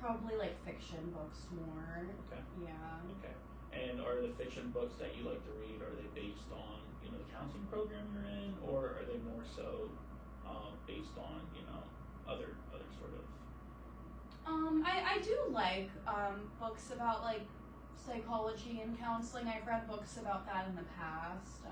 probably like fiction books more. Okay. Yeah. Okay. And are the fiction books that you like to read, are they based on, you know, the counseling program you're in, or are they more so based on, you know, other sort of? I do like books about like psychology and counseling. I've read books about that in the past.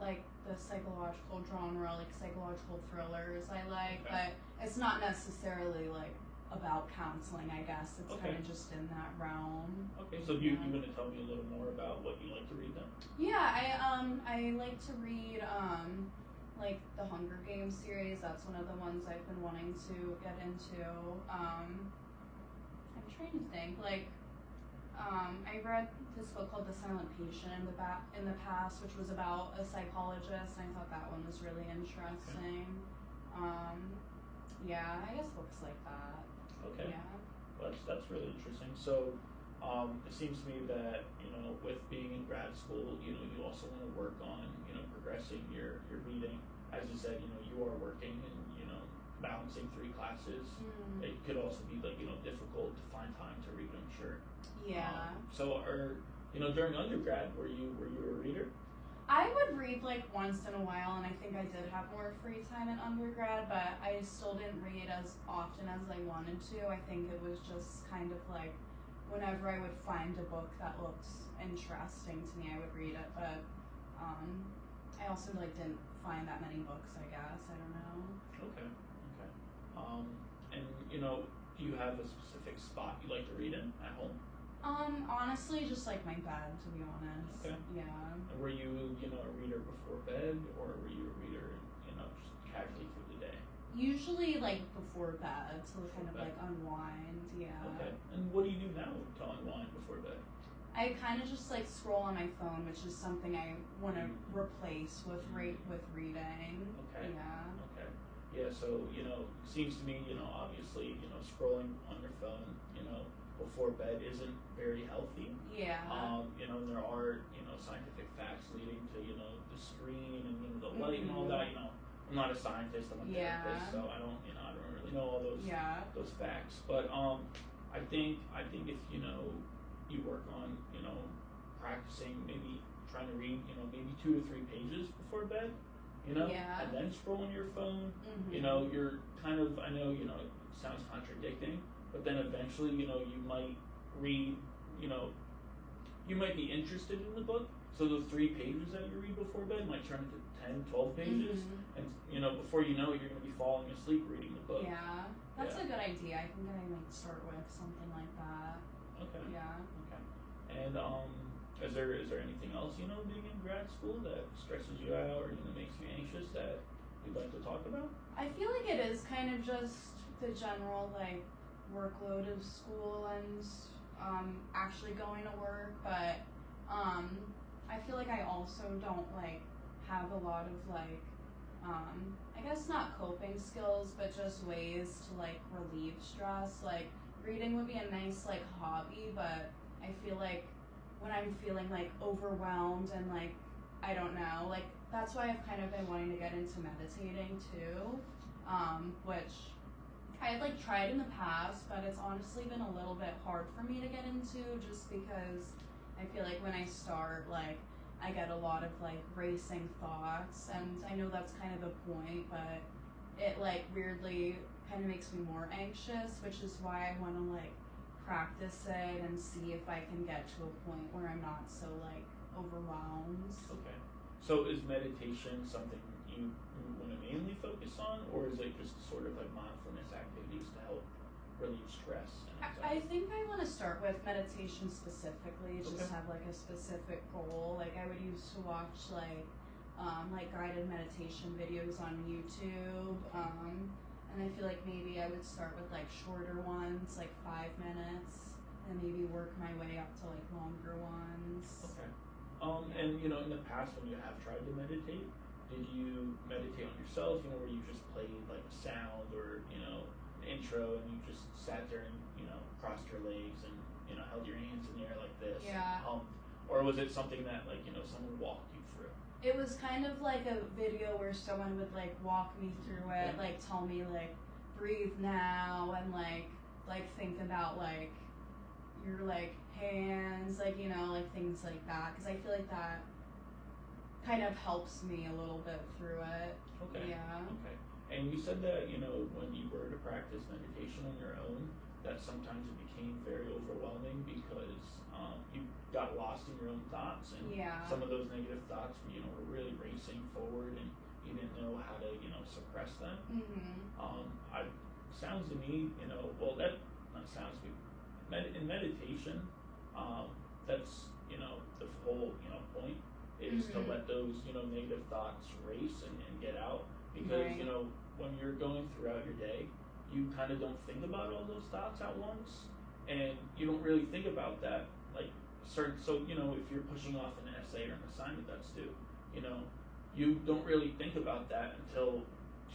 Like the psychological genre, like psychological thrillers I like, Okay. but it's not necessarily like about counseling, I guess. It's Okay. kind of just in that realm. Okay, so you want to tell me a little more about what you like to read then? Yeah, I like to read like the Hunger Games series. That's one of the ones I've been wanting to get into. I'm trying to think. Like, I read this book called The Silent Patient in the past, which was about a psychologist, and I thought that one was really interesting. Yeah, I guess books like that. Okay. Yeah. Well, that's really interesting. So, it seems to me that, you know, with being in grad school, you know, you also want to work on, you know, progressing your reading. As you said, you know, you are working and, you know, balancing 3 classes. It could also be like, you know, difficult to find time to read, I'm sure. Yeah. So, you know, during undergrad, were you a reader? I would read like once in a while, and I think I did have more free time in undergrad, but I still didn't read as often as I wanted to. I think it was just kind of like whenever I would find a book that looked interesting to me, I would read it. But I also like didn't find that many books, I guess. I don't know. Okay. Okay. And you know, do you have a specific spot you like to read in at home? Honestly, just like my bed, to be honest. Okay. Yeah. And were you, you know, a reader before bed, or were you a reader, you know, just casually through the day? Usually, like before bed, to kind of like unwind. Yeah. Okay. And what do you do now to unwind before bed? I kind of just like scroll on my phone, which is something I want to replace with with reading. Okay. Yeah. Okay. Yeah. So, you know, it seems to me, you know, obviously, you know, scrolling on your phone, you know, before bed isn't very healthy. Yeah. You know, there are, you know, scientific facts leading to, you know, the screen and, you know, the light and all that. You know, I'm not a scientist, I'm a therapist, so I don't, you know, I don't really know all those facts. But I think if, you know, you work on, you know, practicing, maybe trying to read, you know, maybe 2 to 3 pages before bed, you know, and then scroll on your phone, you know, you're kind of, I know, you know, it sounds contradicting, but then eventually, you know, you might read, you know, you might be interested in the book, so those 3 pages that you read before bed might turn into 10, 12 pages, and, you know, before you know it, you're going to be falling asleep reading the book. Yeah, that's a good idea. I think I might start with something like that. Okay. Yeah. Okay. And is there anything else, you know, being in grad school that stresses you out or, you know, makes you anxious that you'd like to talk about? I feel like it is kind of just the general like workload of school and actually going to work, but I feel like I also don't like have a lot of like I guess not coping skills, but just ways to like relieve stress. Like reading would be a nice like hobby, but I feel like when I'm feeling like overwhelmed and like I don't know, like that's why I've kind of been wanting to get into meditating too, which I had like tried in the past, but it's honestly been a little bit hard for me to get into just because I feel like when I start, like I get a lot of like racing thoughts, and I know that's kind of the point, but it like weirdly kind of makes me more anxious, which is why I want to like practice it and see if I can get to a point where I'm not so like overwhelmed. Okay. So is meditation something you want to mainly focus on, or is it just sort of like mindfulness activities to help relieve stress and anxiety? I think I want to start with meditation specifically, just have like a specific goal. Like I would used to watch like guided meditation videos on YouTube, and I feel like maybe I would start with like shorter ones, like 5 minutes, and maybe work my way up to like longer ones. Okay. And you know, in the past when you have tried to meditate, did you meditate on yourself? You know, where you just played like a sound or, you know, an intro, and you just sat there and, you know, crossed your legs and, you know, held your hands in the air like this? Yeah. Or was it something that like, you know, someone walked you through? It was kind of like a video where someone would like walk me through it, like tell me like breathe now and like like think about like your like hands, like you know, like things like that, because I feel like that kind of helps me a little bit through it. Okay. Yeah. Okay. And you said that, you know, when you were to practice meditation on your own, that sometimes it became very overwhelming because you got lost in your own thoughts, and some of those negative thoughts, you know, were really racing forward, and you didn't know how to, you know, suppress them. Sounds to me, you know, well, that not sounds to me. In meditation, that's, you know, the whole, you know, point is to let those, you know, negative thoughts race and get out, because you know, when you're going throughout your day, you kind of don't think about all those thoughts at once, and you don't really think about that like certain. So you know, if you're pushing off an essay or an assignment that's due, you know, you don't really think about that until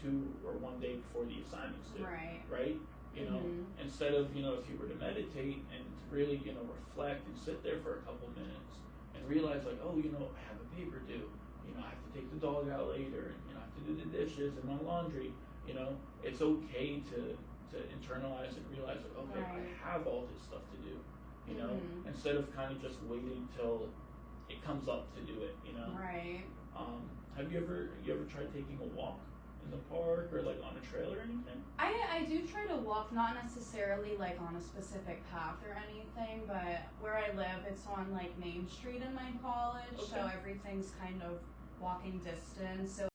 2 or 1 day before the assignment's due, right? You know, instead of, you know, if you were to meditate and to really, you know, reflect and sit there for a couple minutes and realize like, oh, you know, I have a paper due, you know, I have to take the dog out later, and you know, I have to do the dishes and my laundry. You know, it's okay to internalize and realize like, okay, I have all this stuff to do, you know, instead of kind of just waiting till it comes up to do it, you know. Have you ever tried taking a walk in the park or like on a trail or anything? I do try to walk, not necessarily like on a specific path or anything, but where I live, it's on like Main Street in my college, so everything's kind of walking distance. So